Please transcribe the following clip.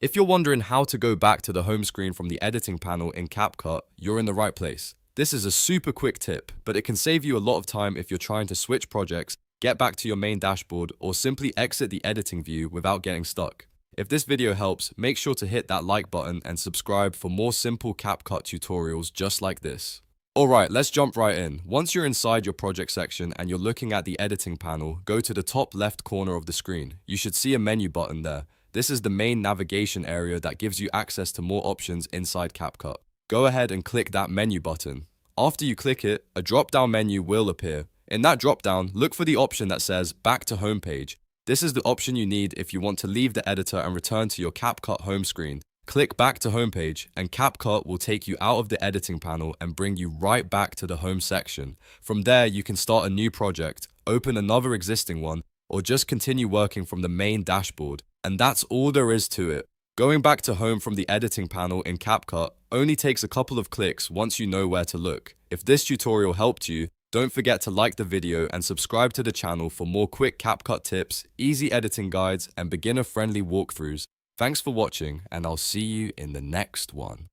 If you're wondering how to go back to the home screen from the editing panel in CapCut, you're in the right place. This is a super quick tip, but it can save you a lot of time if you're trying to switch projects, get back to your main dashboard, or simply exit the editing view without getting stuck. If this video helps, make sure to hit that like button and subscribe for more simple CapCut tutorials just like this. Alright, let's jump right in. Once you're inside your project section and you're looking at the editing panel, go to the top left corner of the screen. You should see a menu button there. This is the main navigation area that gives you access to more options inside CapCut. Go ahead and click that menu button. After you click it, a drop-down menu will appear. In that drop-down, look for the option that says Back to Homepage. This is the option you need if you want to leave the editor and return to your CapCut home screen. Click Back to Homepage, and CapCut will take you out of the editing panel and bring you right back to the home section. From there, you can start a new project, open another existing one, or just continue working from the main dashboard. And that's all there is to it. Going back to home from the editing panel in CapCut only takes a couple of clicks once you know where to look. If this tutorial helped you, don't forget to like the video and subscribe to the channel for more quick CapCut tips, easy editing guides, and beginner-friendly walkthroughs. Thanks for watching, and I'll see you in the next one.